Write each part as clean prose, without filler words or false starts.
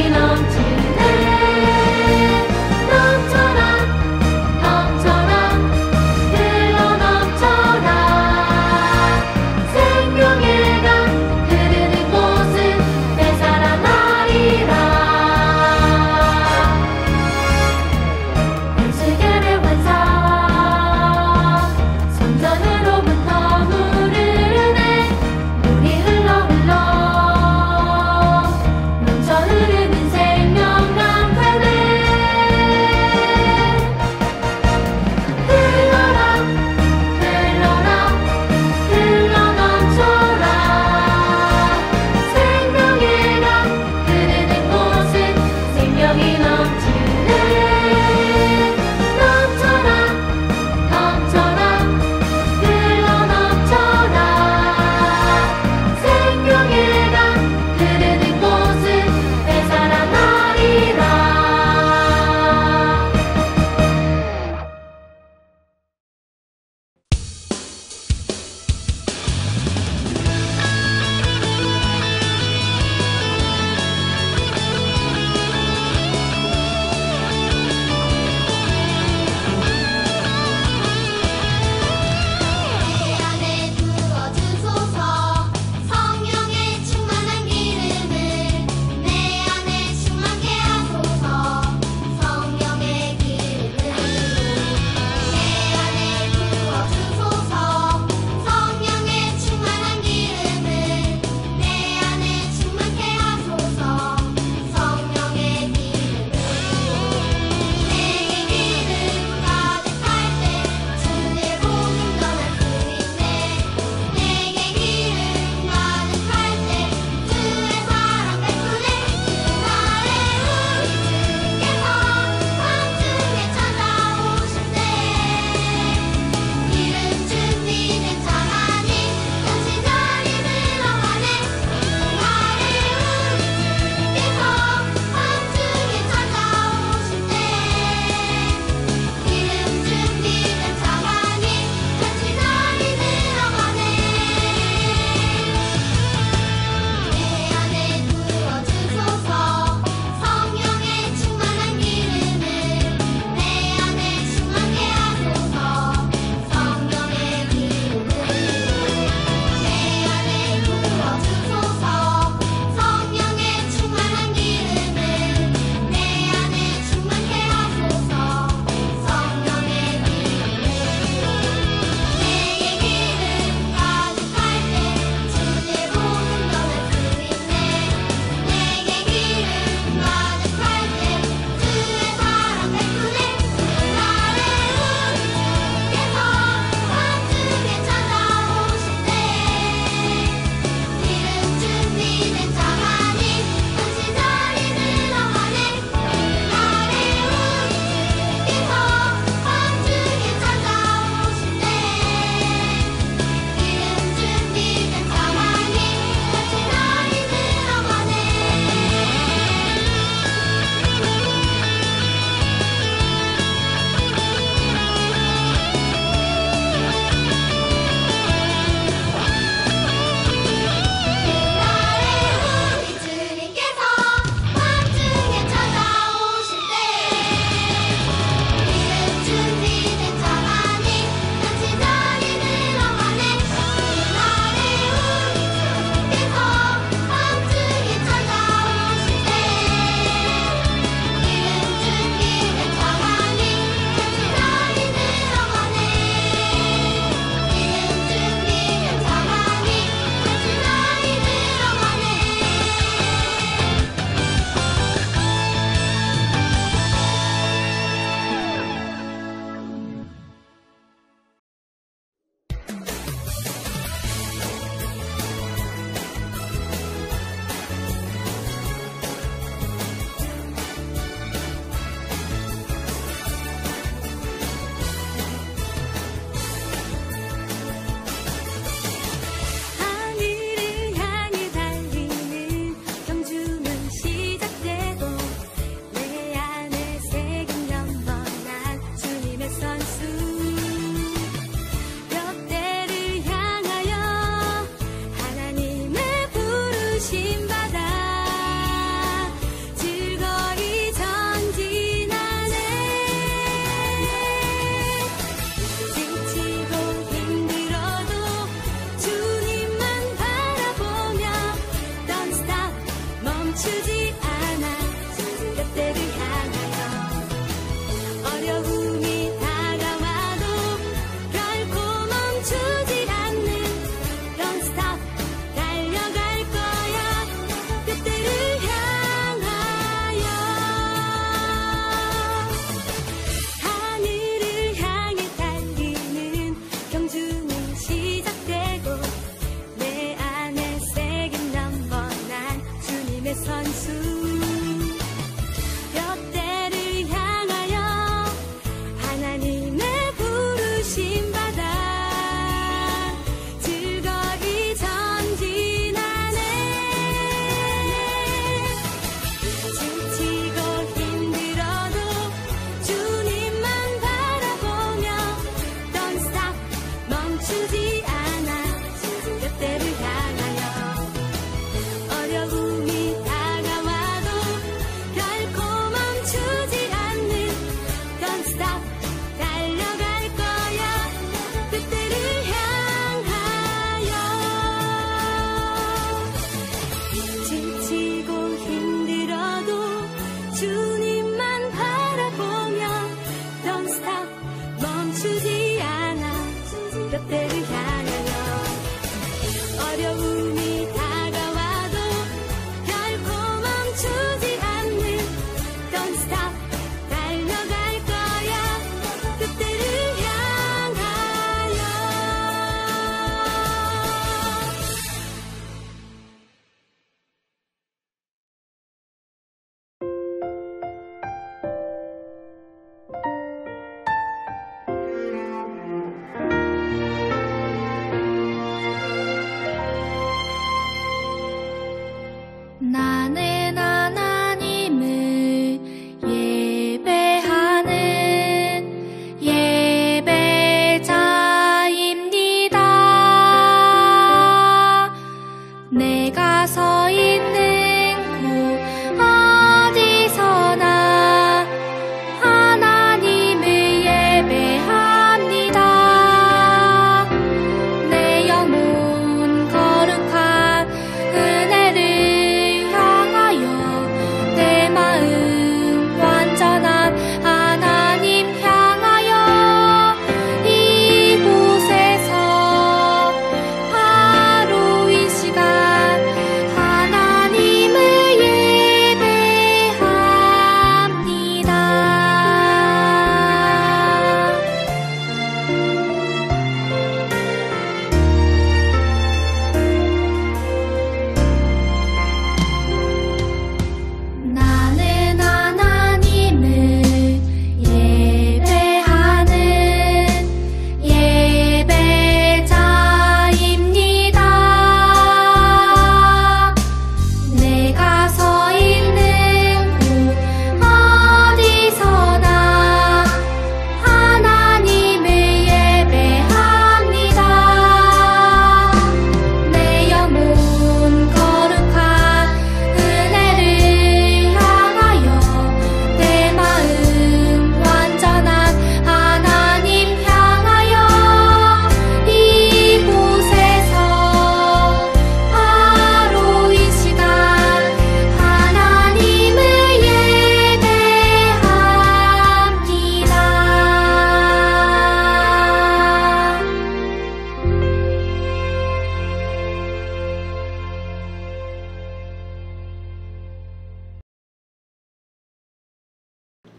흘러 넘쳐 흐르는 생명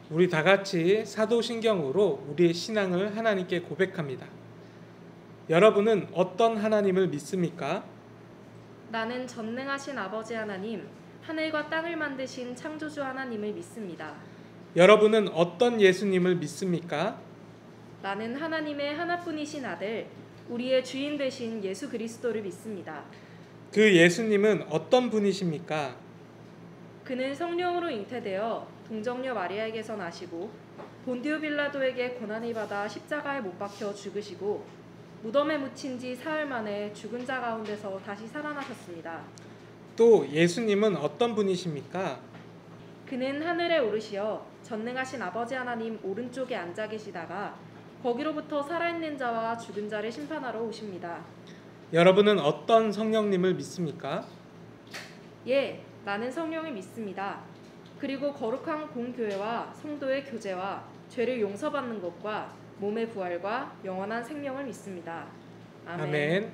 우리 다 같이 사도신경으로 우리의 신앙을 하나님께 고백합니다. 여러분은 어떤 하나님을 믿습니까? 나는 전능하신 아버지 하나님, 하늘과 땅을 만드신 창조주 하나님을 믿습니다. 여러분은 어떤 예수님을 믿습니까? 나는 하나님의 하나뿐이신 아들, 우리의 주인 되신 예수 그리스도를 믿습니다. 그 예수님은 어떤 분이십니까? 그는 성령으로 잉태되어 동정녀 마리아에게서 나시고 본디오 빌라도에게 고난을 받아 십자가에 못 박혀 죽으시고 무덤에 묻힌 지 사흘 만에 죽은 자 가운데서 다시 살아나셨습니다. 또 예수님은 어떤 분이십니까? 그는 하늘에 오르시어 전능하신 아버지 하나님 오른쪽에 앉아 계시다가 거기로부터 살아있는 자와 죽은 자를 심판하러 오십니다. 여러분은 어떤 성령님을 믿습니까? 예, 나는 성령을 믿습니다. 그리고 거룩한 공교회와 성도의 교제와 죄를 용서받는 것과 몸의 부활과 영원한 생명을 믿습니다. 아멘.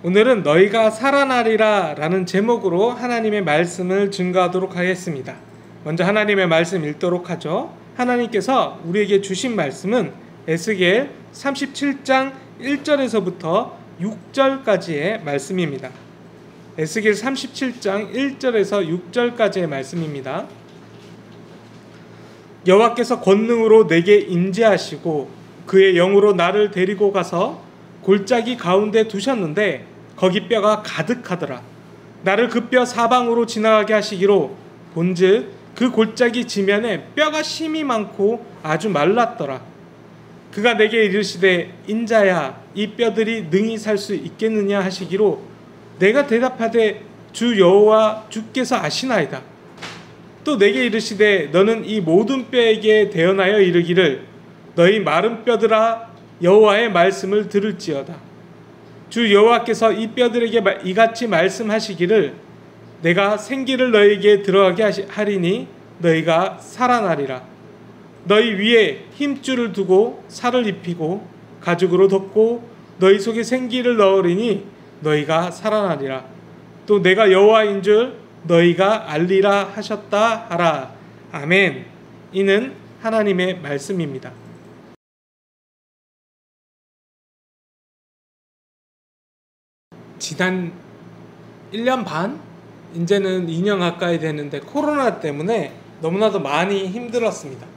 오늘은 너희가 살아나리라 라는 제목으로 하나님의 말씀을 증거하도록 하겠습니다. 먼저 하나님의 말씀 읽도록 하죠. 하나님께서 우리에게 주신 말씀은 에스겔 37장 1절에서부터 6절까지의 말씀입니다. 에스겔 37장 1절에서 6절까지의 말씀입니다. 여호와께서 권능으로 내게 임재하시고 그의 영으로 나를 데리고 가서 골짜기 가운데 두셨는데 거기 뼈가 가득하더라. 나를 그 뼈 사방으로 지나가게 하시기로 본즉 그 골짜기 지면에 뼈가 심이 많고 아주 말랐더라. 그가 내게 이르시되 인자야 이 뼈들이 능히 살 수 있겠느냐 하시기로 내가 대답하되 주 여호와 주께서 아시나이다. 또 내게 이르시되 너는 이 모든 뼈에게 대언하여 이르기를 너희 마른 뼈들아 여호와의 말씀을 들을지어다. 주 여호와께서 이 뼈들에게 이같이 말씀하시기를 내가 생기를 너희에게 들어가게 하리니 너희가 살아나리라. 너희 위에 힘줄을 두고 살을 입히고 가죽으로 덮고 너희 속에 생기를 넣으리니 너희가 살아나리라. 또 내가 여호와인 줄 너희가 알리라 하셨다 하라. 아멘. 이는 하나님의 말씀입니다. 지난 1년 반? 이제는 2년 가까이 되는데 코로나 때문에 너무나도 많이 힘들었습니다.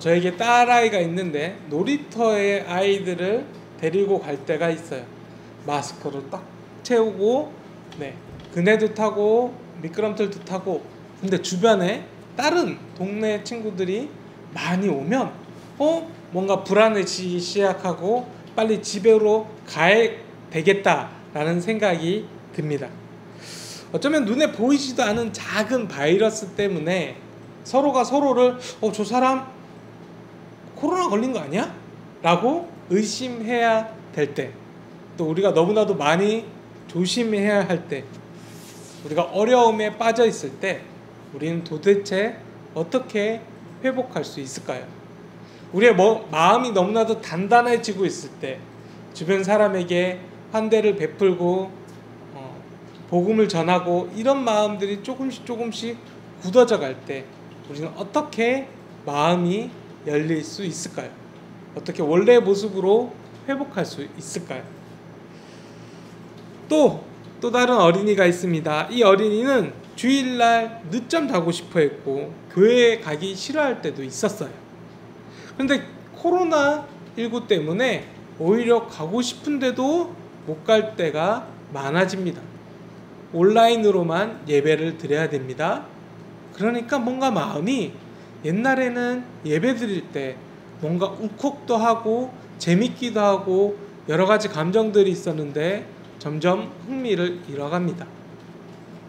저에게 딸아이가 있는데 놀이터에 아이들을 데리고 갈 때가 있어요. 마스크로 딱 채우고 그네도 타고 미끄럼틀도 타고. 근데 주변에 다른 동네 친구들이 많이 오면 뭔가 불안해지기 시작하고 빨리 집으로 가야 되겠다라는 생각이 듭니다. 어쩌면 눈에 보이지도 않은 작은 바이러스 때문에 서로가 서로를 저 사람 코로나 걸린 거 아니야? 라고 의심해야 될 때, 또 우리가 너무나도 많이 조심해야 할 때, 우리가 어려움에 빠져 있을 때 우리는 도대체 어떻게 회복할 수 있을까요? 우리의 마음이 너무나도 단단해지고 있을 때, 주변 사람에게 환대를 베풀고 복음을 전하고 이런 마음들이 조금씩 굳어져 갈 때 우리는 어떻게 마음이 열릴 수 있을까요? 어떻게 원래의 모습으로 회복할 수 있을까요? 또 다른 어린이가 있습니다. 이 어린이는 주일날 늦잠 자고 싶어 했고 교회에 가기 싫어할 때도 있었어요. 그런데 코로나19 때문에 오히려 가고 싶은데도 못 갈 때가 많아집니다. 온라인으로만 예배를 드려야 됩니다. 그러니까 뭔가 마음이 옛날에는 예배 드릴 때 뭔가 울컥도 하고 재밌기도 하고 여러 가지 감정들이 있었는데 점점 흥미를 잃어갑니다.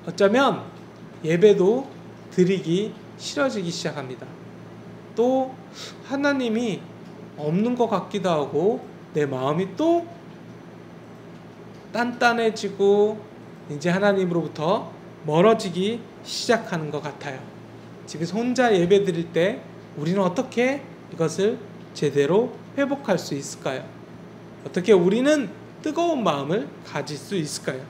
어쩌면 예배도 드리기 싫어지기 시작합니다. 또 하나님이 없는 것 같기도 하고 내 마음이 또 단단해지고 이제 하나님으로부터 멀어지기 시작하는 것 같아요. 집에서 혼자 예배 드릴 때 우리는 어떻게 이것을 제대로 회복할 수 있을까요? 어떻게 우리는 뜨거운 마음을 가질 수 있을까요?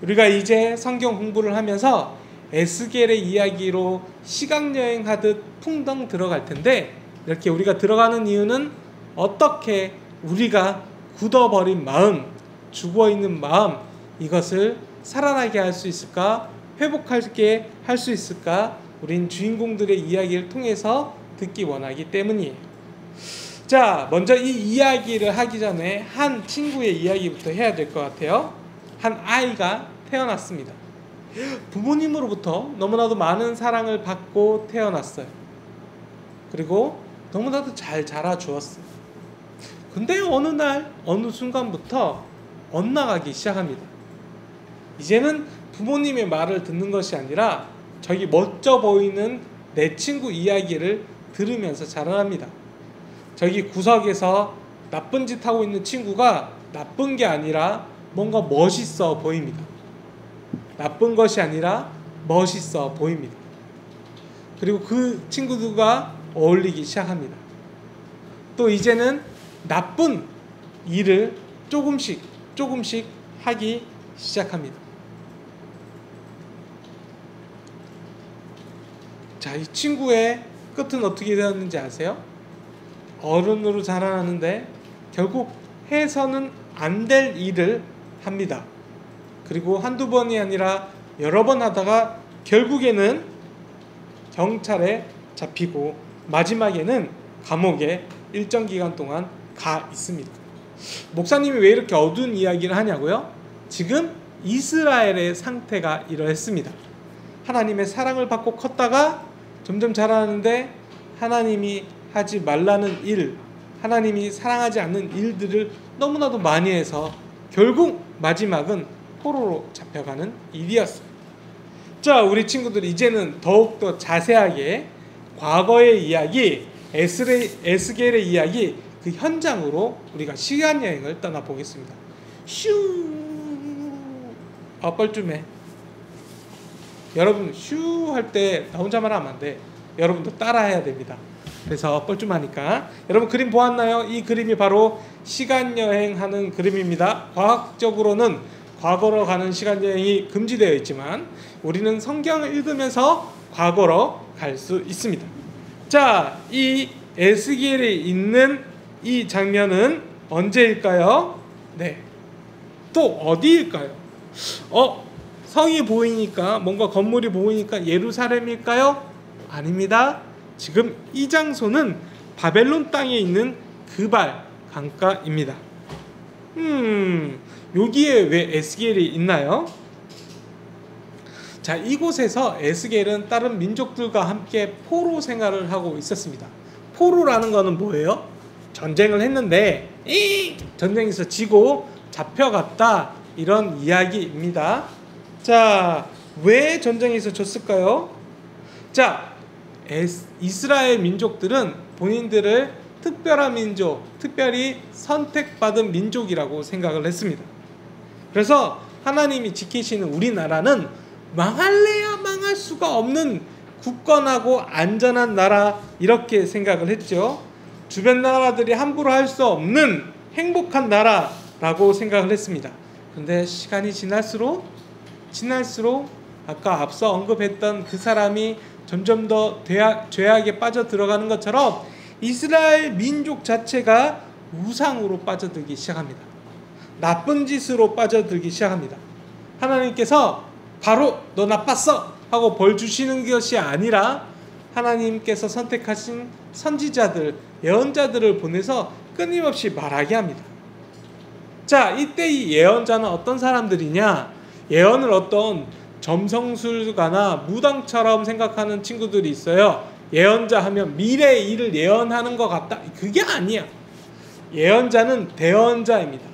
우리가 이제 성경 공부를 하면서 에스겔의 이야기로 시각여행하듯 풍덩 들어갈 텐데, 이렇게 우리가 들어가는 이유는 어떻게 우리가 굳어버린 마음, 죽어있는 마음, 이것을 살아나게 할 수 있을까? 회복하게 할 수 있을까? 우린 주인공들의 이야기를 통해서 듣기 원하기 때문이에요. 자, 먼저 이 이야기를 하기 전에 한 친구의 이야기부터 해야 될 것 같아요. 한 아이가 태어났습니다. 부모님으로부터 너무나도 많은 사랑을 받고 태어났어요. 그리고 너무나도 잘 자라주었어요. 근데 어느 날 어느 순간부터 엇나가기 시작합니다. 이제는 부모님의 말을 듣는 것이 아니라 저기 멋져 보이는 내 친구 이야기를 들으면서 자라납니다. 저기 구석에서 나쁜 짓 하고 있는 친구가 나쁜 게 아니라 뭔가 멋있어 보입니다. 나쁜 것이 아니라 멋있어 보입니다. 그리고 그 친구들과 어울리기 시작합니다. 또 이제는 나쁜 일을 조금씩 하기 시작합니다. 자, 이 친구의 끝은 어떻게 되었는지 아세요? 어른으로 자라나는데 결국 해서는 안 될 일을 합니다. 그리고 한두 번이 아니라 여러 번 하다가 결국에는 경찰에 잡히고 마지막에는 감옥에 일정 기간 동안 가 있습니다. 목사님이 왜 이렇게 어두운 이야기를 하냐고요? 지금 이스라엘의 상태가 이러했습니다. 하나님의 사랑을 받고 컸다가 점점 자라는데 하나님이 하지 말라는 일, 하나님이 사랑하지 않는 일들을 너무나도 많이 해서 결국 마지막은 포로로 잡혀가는 일이었어요. 자, 우리 친구들 이제는 더욱더 자세하게 과거의 이야기, 에스겔의 이야기, 그 현장으로 우리가 시간여행을 떠나보겠습니다. 슈! 뻘쭘해. 여러분 슈 할 때 나 혼자만 하면 안 돼. 여러분도 따라 해야 됩니다. 그래서 뻘쭘하니까. 여러분 그림 보았나요? 이 그림이 바로 시간여행하는 그림입니다. 과학적으로는 과거로 가는 시간여행이 금지되어 있지만 우리는 성경을 읽으면서 과거로 갈 수 있습니다. 자, 이 에스겔에 있는 이 장면은 언제일까요? 네, 또 어디일까요? 성이 보이니까, 뭔가 건물이 보이니까 예루살렘일까요? 아닙니다. 지금 이 장소는 바벨론 땅에 있는 그발 강가입니다. 여기에 왜 에스겔이 있나요? 자, 이곳에서 에스겔은 다른 민족들과 함께 포로 생활을 하고 있었습니다. 포로라는 것은 뭐예요? 전쟁을 했는데 전쟁에서 지고 잡혀갔다, 이런 이야기입니다. 자, 왜 전쟁에서 졌을까요? 자, 이스라엘 민족들은 본인들을 특별한 민족, 특별히 선택받은 민족이라고 생각을 했습니다. 그래서 하나님이 지키시는 우리나라는 망할래야 망할 수가 없는 굳건하고 안전한 나라, 이렇게 생각을 했죠. 주변 나라들이 함부로 할 수 없는 행복한 나라라고 생각을 했습니다. 그런데 시간이 지날수록 아까 앞서 언급했던 그 사람이 점점 더 죄악에 빠져 들어가는 것처럼 이스라엘 민족 자체가 우상으로 빠져들기 시작합니다. 나쁜 짓으로 빠져들기 시작합니다. 하나님께서 바로 너 나빴어 하고 벌 주시는 것이 아니라 하나님께서 선택하신 선지자들, 예언자들을 보내서 끊임없이 말하게 합니다. 자, 이때 이 예언자는 어떤 사람들이냐? 예언을 어떤 점성술가나 무당처럼 생각하는 친구들이 있어요. 예언자 하면 미래의 일을 예언하는 것 같다. 그게 아니야. 예언자는 대언자입니다.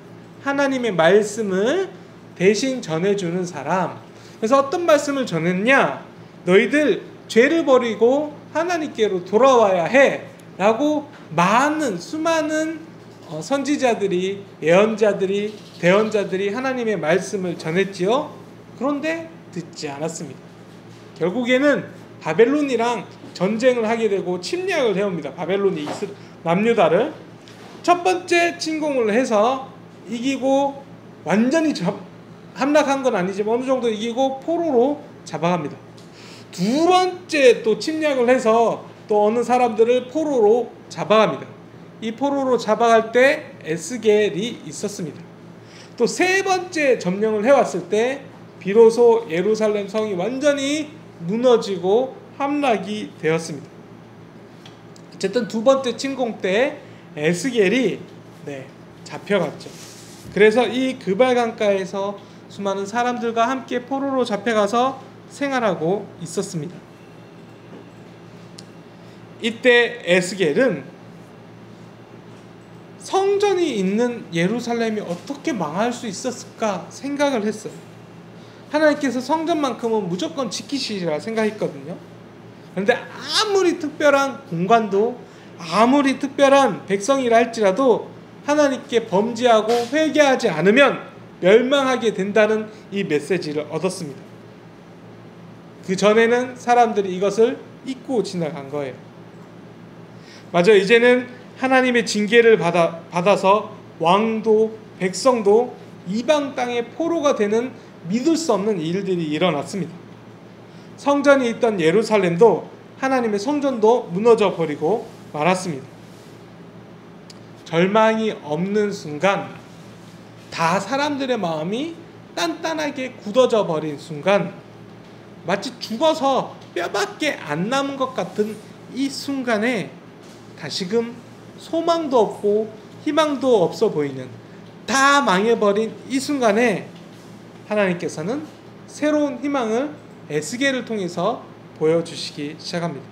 하나님의 말씀을 대신 전해주는 사람. 그래서 어떤 말씀을 전했냐? 너희들 죄를 버리고 하나님께로 돌아와야 해 라고 수많은 선지자들이, 예언자들이, 대언자들이 하나님의 말씀을 전했지요. 그런데 듣지 않았습니다. 결국에는 바벨론이랑 전쟁을 하게 되고 침략을 해옵니다. 바벨론이 남유다를 첫 번째 침공을 해서 이기고, 완전히 함락한 건 아니지만 어느 정도 이기고 포로로 잡아갑니다. 두 번째 또 침략을 해서 또 어느 사람들을 포로로 잡아갑니다. 이 포로로 잡아갈 때 에스겔이 있었습니다. 또 세 번째 점령을 해왔을 때 비로소 예루살렘 성이 완전히 무너지고 함락이 되었습니다. 어쨌든 두 번째 침공 때 에스겔이 잡혀갔죠. 그래서 이 그발강가에서 수많은 사람들과 함께 포로로 잡혀가서 생활하고 있었습니다. 이때 에스겔은 성전이 있는 예루살렘이 어떻게 망할 수 있었을까 생각을 했어요. 하나님께서 성전만큼은 무조건 지키시리라 생각했거든요. 그런데 아무리 특별한 공간도 아무리 특별한 백성이라 할지라도 하나님께 범죄하고 회개하지 않으면 멸망하게 된다는 이 메시지를 얻었습니다. 그 전에는 사람들이 이것을 잊고 지나간 거예요. 맞아, 이제는 하나님의 징계를 받아서 왕도 백성도 이방 땅의 포로가 되는 믿을 수 없는 일들이 일어났습니다. 성전이 있던 예루살렘도 하나님의 성전도 무너져 버리고 말았습니다. 절망이 없는 순간, 다 사람들의 마음이 단단하게 굳어져 버린 순간, 마치 죽어서 뼈밖에 안 남은 것 같은 이 순간에 다시금 소망도 없고 희망도 없어 보이는, 다 망해버린 이 순간에 하나님께서는 새로운 희망을 에스겔을 통해서 보여주시기 시작합니다.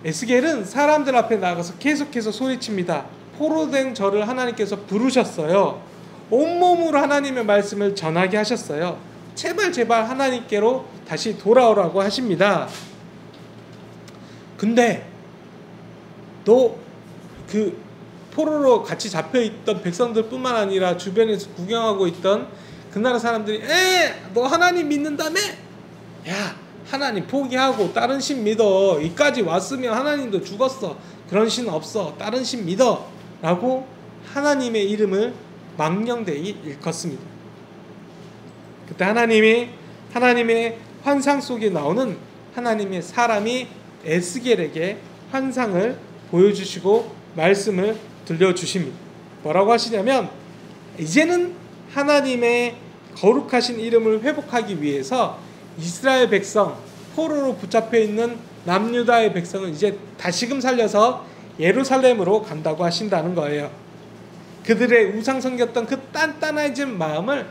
에스겔은 사람들 앞에 나가서 계속해서 소리칩니다. 포로된 저를 하나님께서 부르셨어요. 온몸으로 하나님의 말씀을 전하게 하셨어요. 제발 하나님께로 다시 돌아오라고 하십니다. 근데 또 그 포로로 같이 잡혀있던 백성들 뿐만 아니라 주변에서 구경하고 있던 그 나라 사람들이 너 하나님 믿는다며? 야, 하나님 포기하고 다른 신 믿어. 이까지 왔으면 하나님도 죽었어. 그런 신 없어. 다른 신 믿어. 라고 하나님의 이름을 망령되이 일컫습니다. 그때 하나님의 환상 속에 나오는 하나님의 사람이 에스겔에게 환상을 보여주시고 말씀을 들려주십니다. 뭐라고 하시냐면, 이제는 하나님의 거룩하신 이름을 회복하기 위해서 이스라엘 백성, 포로로 붙잡혀 있는 남유다의 백성을 이제 다시금 살려서 예루살렘으로 간다고 하신다는 거예요. 그들의 우상 섬겼던 그 단단해진 마음을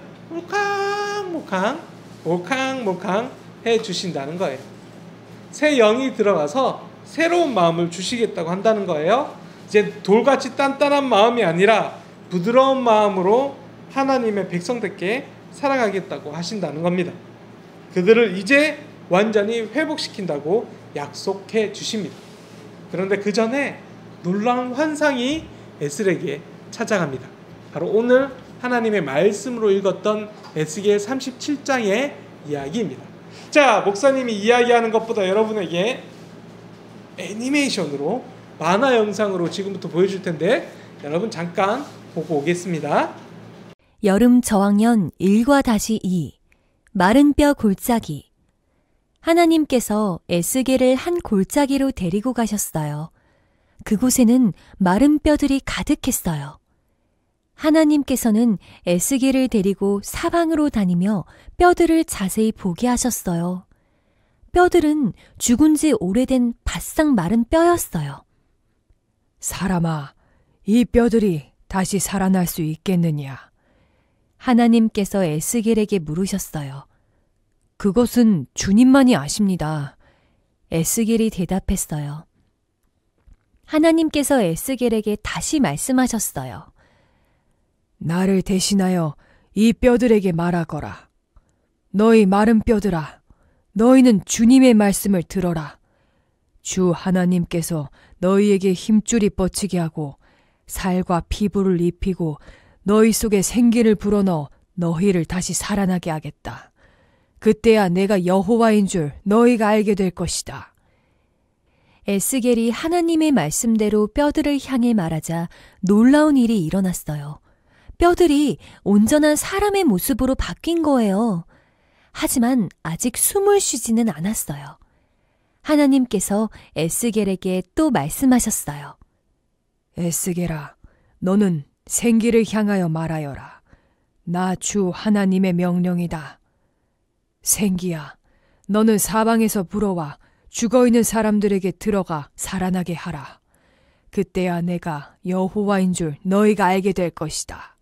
몰캉몰캉 해주신다는 거예요. 새 영이 들어가서 새로운 마음을 주시겠다고 한다는 거예요. 이제 돌같이 단단한 마음이 아니라 부드러운 마음으로 하나님의 백성들께 살아가겠다고 하신다는 겁니다. 그들을 이제 완전히 회복시킨다고 약속해 주십니다. 그런데 그 전에 놀라운 환상이 에스겔에게 찾아갑니다. 바로 오늘 하나님의 말씀으로 읽었던 에스겔 37장의 이야기입니다. 자, 목사님이 이야기하는 것보다 여러분에게 애니메이션으로 만화 영상으로 지금부터 보여줄 텐데 여러분 잠깐 보고 오겠습니다. 여름 저학년 1-2 마른 뼈 골짜기. 하나님께서 에스겔을 한 골짜기로 데리고 가셨어요. 그곳에는 마른 뼈들이 가득했어요. 하나님께서는 에스겔을 데리고 사방으로 다니며 뼈들을 자세히 보게 하셨어요. 뼈들은 죽은 지 오래된 바싹 마른 뼈였어요. 사람아, 이 뼈들이 다시 살아날 수 있겠느냐? 하나님께서 에스겔에게 물으셨어요. 그것은 주님만이 아십니다. 에스겔이 대답했어요. 하나님께서 에스겔에게 다시 말씀하셨어요. 나를 대신하여 이 뼈들에게 말하거라. 너희 마른 뼈들아, 너희는 주님의 말씀을 들어라. 주 하나님께서 너희에게 힘줄이 뻗치게 하고 살과 피부를 입히고 너희 속에 생기를 불어넣어 너희를 다시 살아나게 하겠다. 그때야 내가 여호와인 줄 너희가 알게 될 것이다. 에스겔이 하나님의 말씀대로 뼈들을 향해 말하자 놀라운 일이 일어났어요. 뼈들이 온전한 사람의 모습으로 바뀐 거예요. 하지만 아직 숨을 쉬지는 않았어요. 하나님께서 에스겔에게 또 말씀하셨어요. 에스겔아, 너는 생기를 향하여 말하여라. 나 주 하나님의 명령이다. 생기야, 너는 사방에서 불어와 죽어있는 사람들에게 들어가 살아나게 하라. 그때야 내가 여호와인 줄 너희가 알게 될 것이다.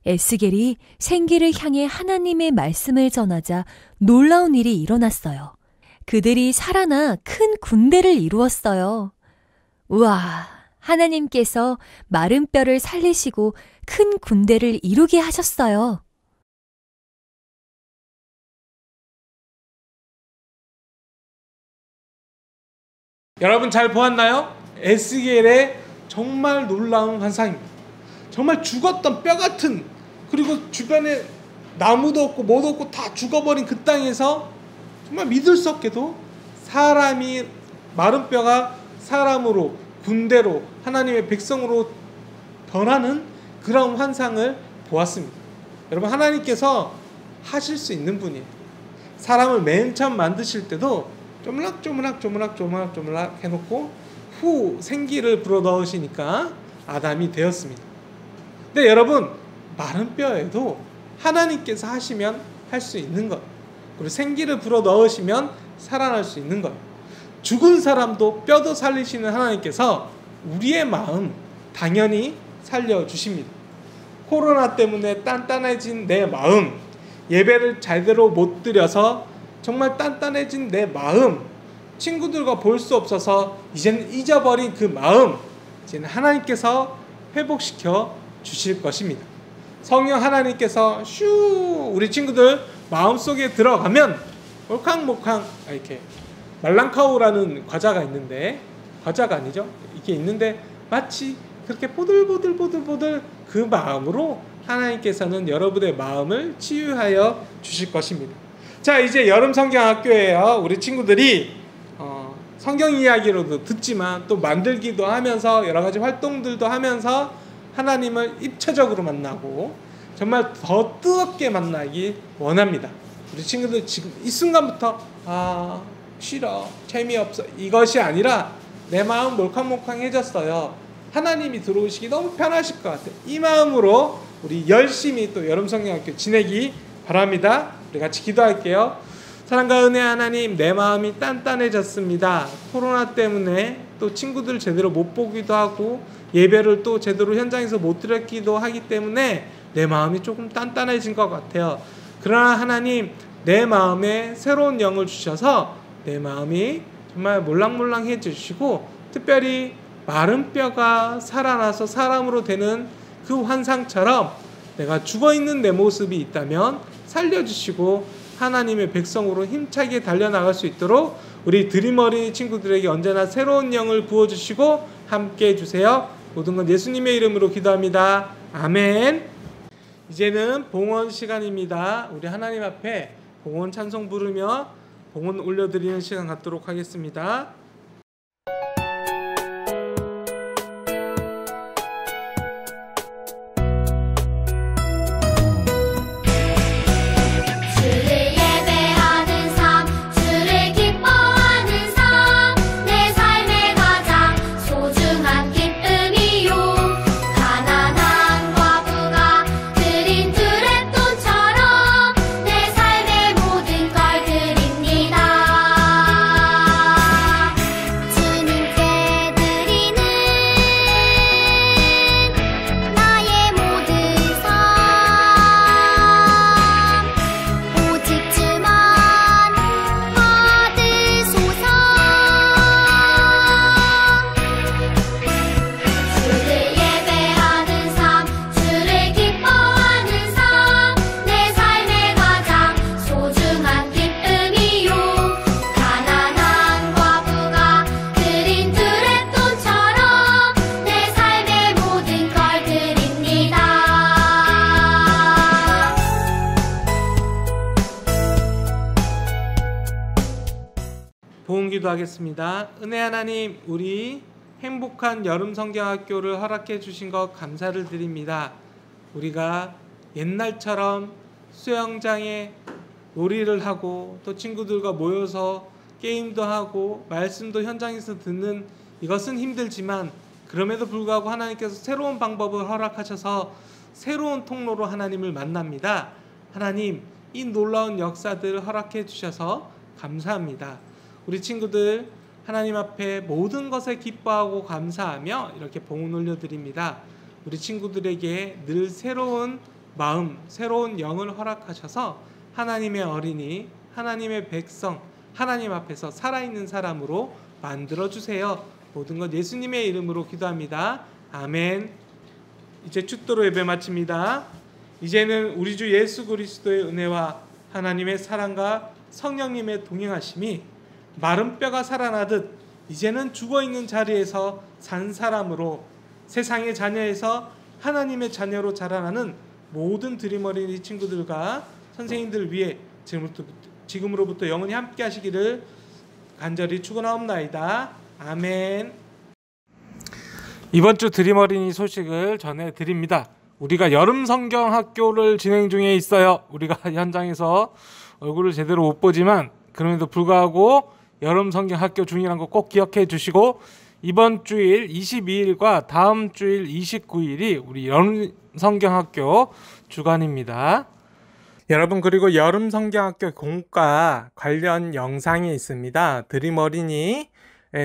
에스겔이 생기를 향해 하나님의 말씀을 전하자 놀라운 일이 일어났어요. 그들이 살아나 큰 군대를 이루었어요. 우와, 하나님께서 마른 뼈를 살리시고 큰 군대를 이루게 하셨어요. 여러분 잘 보았나요? 에스겔의 정말 놀라운 환상입니다. 정말 죽었던 뼈 같은, 그리고 주변에 나무도 없고 뭐도 없고 다 죽어버린 그 땅에서 정말 믿을 수 없게도 사람이, 마른 뼈가 사람으로, 군대로, 하나님의 백성으로 변하는 그런 환상을 보았습니다. 여러분, 하나님께서 하실 수 있는 분이에요. 사람을 맨 처음 만드실 때도 조물락 해놓고 후 생기를 불어넣으시니까 아담이 되었습니다. 근데 여러분, 마른 뼈에도 하나님께서 하시면 할 수 있는 것, 그리고 생기를 불어넣으시면 살아날 수 있는 것, 죽은 사람도 뼈도 살리시는 하나님께서 우리의 마음 당연히 살려주십니다. 코로나 때문에 단단해진 내 마음, 예배를 제대로 못 드려서 정말 단단해진 내 마음, 친구들과 볼 수 없어서 이제는 잊어버린 그 마음, 이제는 하나님께서 회복시켜 주실 것입니다. 성령 하나님께서 슈 우리 친구들 마음속에 들어가면 몰캉몰캉 이렇게 말랑카우라는 과자가 있는데, 과자가 아니죠, 이게 있는데 마치 그렇게 보들보들 그 마음으로 하나님께서는 여러분의 마음을 치유하여 주실 것입니다. 자, 이제 여름 성경학교예요. 우리 친구들이 성경 이야기로도 듣지만 또 만들기도 하면서 여러 가지 활동들도 하면서 하나님을 입체적으로 만나고 정말 더 뜨겁게 만나기 원합니다. 우리 친구들 지금 이 순간부터 싫어, 재미없어, 이것이 아니라 내 마음 몰캉몰캉해졌어요, 하나님이 들어오시기 너무 편하실 것 같아요, 이 마음으로 우리 열심히 또 여름 성경학교 지내기 바랍니다. 우리 같이 기도할게요. 사랑과 은혜 하나님, 내 마음이 단단해졌습니다. 코로나 때문에 또 친구들 제대로 못 보기도 하고 예배를 또 제대로 현장에서 못 드렸기도 하기 때문에 내 마음이 조금 단단해진 것 같아요. 그러나 하나님, 내 마음에 새로운 영을 주셔서 내 마음이 정말 몰랑몰랑해 주시고 특별히 마른 뼈가 살아나서 사람으로 되는 그 환상처럼 내가 죽어있는 내 모습이 있다면 살려주시고 하나님의 백성으로 힘차게 달려나갈 수 있도록 우리 드림어린이 친구들에게 언제나 새로운 영을 부어주시고 함께 해주세요. 모든 건 예수님의 이름으로 기도합니다. 아멘. 이제는 봉헌 시간입니다. 우리 하나님 앞에 봉헌 찬송 부르며 봉헌 올려드리는 시간 갖도록 하겠습니다. 기도하겠습니다. 은혜 하나님, 우리 행복한 여름 성경학교를 허락해 주신 것 감사를 드립니다. 우리가 옛날처럼 수영장에 놀이를 하고 또 친구들과 모여서 게임도 하고 말씀도 현장에서 듣는 이것은 힘들지만 그럼에도 불구하고 하나님께서 새로운 방법을 허락하셔서 새로운 통로로 하나님을 만납니다. 하나님, 이 놀라운 역사들을 허락해 주셔서 감사합니다. 우리 친구들 하나님 앞에 모든 것에 기뻐하고 감사하며 이렇게 봉헌 올려드립니다. 우리 친구들에게 늘 새로운 마음, 새로운 영을 허락하셔서 하나님의 어린이, 하나님의 백성, 하나님 앞에서 살아있는 사람으로 만들어주세요. 모든 것 예수님의 이름으로 기도합니다. 아멘. 이제 축도로 예배 마칩니다. 이제는 우리 주 예수 그리스도의 은혜와 하나님의 사랑과 성령님의 동행하심이 마른 뼈가 살아나듯 이제는 죽어있는 자리에서 산 사람으로 세상의 자녀에서 하나님의 자녀로 자라나는 모든 드림어린이 친구들과 선생님들 위해 지금으로부터 영원히 함께 하시기를 간절히 축원하옵나이다. 아멘. 이번 주 드림어린이 소식을 전해드립니다. 우리가 여름 성경 학교를 진행 중에 있어요. 우리가 현장에서 얼굴을 제대로 못 보지만 그럼에도 불구하고 여름 성경 학교 중이라는 거 꼭 기억해 주시고 이번 주일 22일과 다음 주일 29일이 우리 여름 성경 학교 주간입니다. 여러분, 그리고 여름 성경학교 공과 관련 영상이 있습니다. 드림어린이에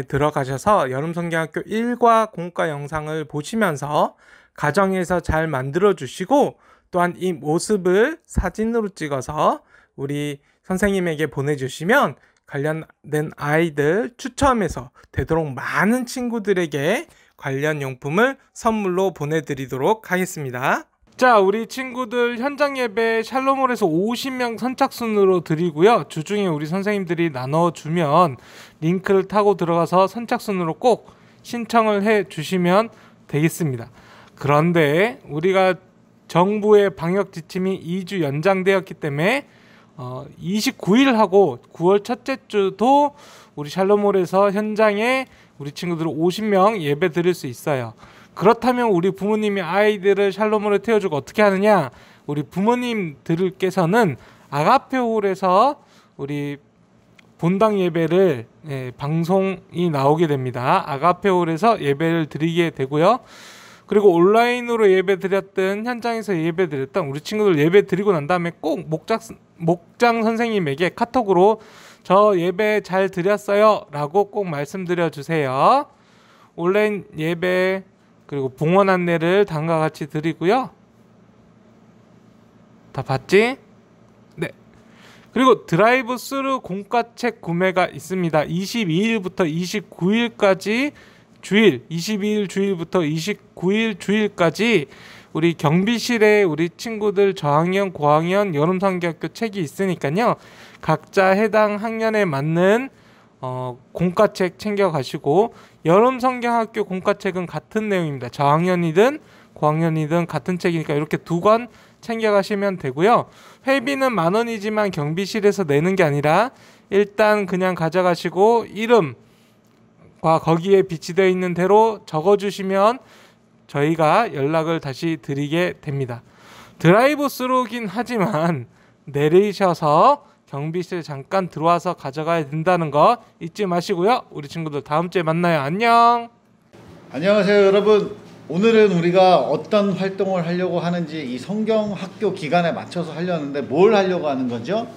들어가셔서 여름 성경학교 1과 공과 영상을 보시면서 가정에서 잘 만들어 주시고 또한 이 모습을 사진으로 찍어서 우리 선생님에게 보내주시면 관련된 아이들 추첨해서 되도록 많은 친구들에게 관련 용품을 선물로 보내드리도록 하겠습니다. 자, 우리 친구들 현장 예배 샬롬홀에서 50명 선착순으로 드리고요. 주중에 우리 선생님들이 나눠주면 링크를 타고 들어가서 선착순으로 꼭 신청을 해 주시면 되겠습니다. 그런데 우리가 정부의 방역 지침이 2주 연장되었기 때문에 29일하고 9월 첫째 주도 우리 샬롬홀에서 현장에 우리 친구들 50명 예배 드릴 수 있어요. 그렇다면 우리 부모님이 아이들을 샬롬홀에 태워주고 어떻게 하느냐? 우리 부모님들께서는 아가페홀에서 우리 본당 예배를 방송이 나오게 됩니다. 아가페홀에서 예배를 드리게 되고요. 그리고 온라인으로 예배 드렸던 현장에서 예배 드렸던 우리 친구들 예배 드리고 난 다음에 꼭 목장 선생님에게 카톡으로 저 예배 잘 드렸어요 라고 꼭 말씀드려 주세요. 온라인 예배 그리고 봉헌 안내를 다음과 같이 드리고요. 다 봤지? 네. 그리고 드라이브 스루 공과책 구매가 있습니다. 22일부터 29일까지 주일, 22일 주일부터 29일 주일까지 우리 경비실에 우리 친구들 저학년, 고학년 여름성경학교 책이 있으니까요. 각자 해당 학년에 맞는 공과책 챙겨가시고 여름성경학교 공과책은 같은 내용입니다. 저학년이든 고학년이든 같은 책이니까 이렇게 2권 챙겨가시면 되고요. 회비는 10,000원이지만 경비실에서 내는 게 아니라 일단 그냥 가져가시고 이름과 거기에 비치되어 있는 대로 적어주시면 저희가 연락을 다시 드리게 됩니다. 드라이브 스루긴 하지만 내리셔서 경비실 잠깐 들어와서 가져가야 된다는 거 잊지 마시고요. 우리 친구들 다음 주에 만나요. 안녕. 안녕하세요 여러분. 오늘은 우리가 어떤 활동을 하려고 하는지 이 성경학교 기간에 맞춰서 하려는데 뭘 하려고 하는 거죠?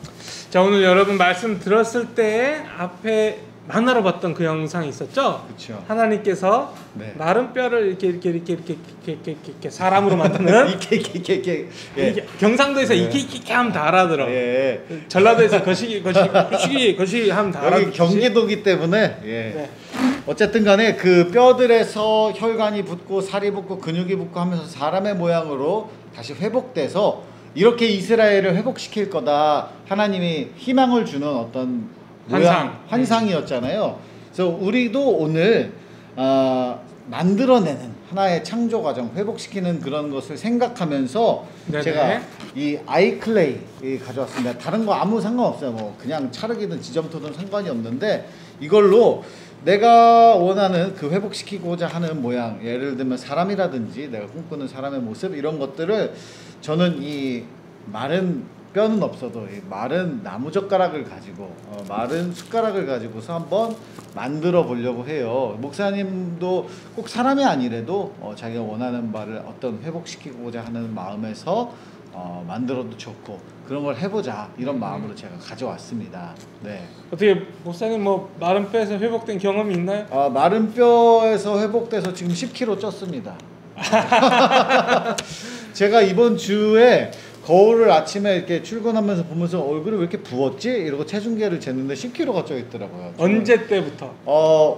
자, 오늘 여러분 말씀 들었을 때 앞에 만나러 봤던 그 영상이 있었죠? 그렇죠. 하나님께서 네. 마른 뼈를 이렇게 사람으로 만드는 이렇게 이게 경상도에서 네. 이렇게 하면 다 알아들어. 예. 전라도에서 거시기 하면 다 알아들어. 여기 경기도기 때문에 예. 네. 어쨌든 간에 그 뼈들에서 혈관이 붙고 살이 붙고 근육이 붙고 하면서 사람의 모양으로 다시 회복돼서 이렇게 이스라엘을 회복시킬 거다. 하나님이 희망을 주는 어떤 환상이었잖아요. 그래서 우리도 오늘 만들어내는 하나의 창조 과정, 회복시키는 그런 것을 생각하면서 네네. 제가 이 아이클레이 가져왔습니다. 다른 거 아무 상관없어요. 뭐 그냥 찰흙이든 지점토든 상관이 없는데 이걸로 내가 원하는 그 회복시키고자 하는 모양, 예를 들면 사람이라든지 내가 꿈꾸는 사람의 모습 이런 것들을 저는 이 마른 뼈는 없어도 이 마른 나무 젓가락을 가지고 마른 숟가락을 가지고서 한번 만들어 보려고 해요. 목사님도 꼭 사람이 아니래도 자기가 원하는 바를 어떤 회복시키고자 하는 마음에서 만들어도 좋고 그런 걸 해보자 이런 마음으로 제가 가져왔습니다. 네. 어떻게 목사님 뭐 마른 뼈에서 회복된 경험이 있나요? 마른 뼈에서 회복돼서 지금 10kg 쪘습니다. 제가 이번 주에 거울을 아침에 이렇게 출근하면서 보면서 얼굴이 왜 이렇게 부었지? 이러고 체중계를 쟀는데 10kg가 쪄 있더라고요. 언제 때부터?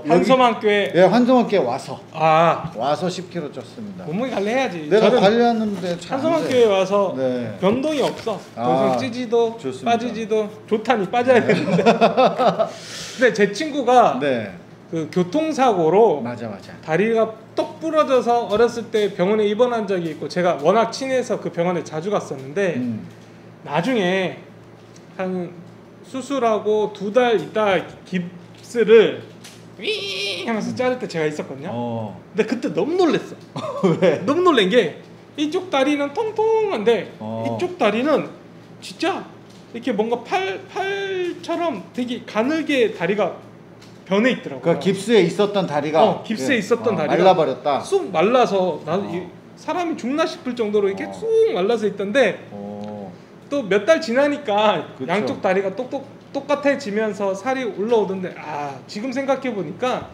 한소만교회. 네, 한소만교회 와서. 와서 10kg 쪘습니다. 몸무게 관리해야지. 내가 관리하는데 한소만교회 와서 네. 변동이 없어. 더 이상 찌지도 좋습니다. 빠지지도 좋다니 빠져야 되는데. 근데 제 친구가 네. 그 교통사고로 맞아. 다리가 똑 부러져서 어렸을 때 병원에 입원한 적이 있고 제가 워낙 친해서 그 병원에 자주 갔었는데 나중에 한 수술하고 2달 있다 깁스를 윙 하면서 자를 때 제가 있었거든요. 근데 그때 너무 놀랬어. 왜? 너무 놀란 게 이쪽 다리는 통통한데 이쪽 다리는 진짜 이렇게 뭔가 팔처럼 되게 가늘게 다리가 변해 있더라고요. 그러니까 깁스에 있었던 다리가 깁스에 있었던 다리가 말라버렸다. 쑥 말라서 사람이 죽나 싶을 정도로 이렇게 쑥 말라서 있던데 또 몇 달 지나니까 그쵸. 양쪽 다리가 똑같아지면서 살이 올라오던데 지금 생각해 보니까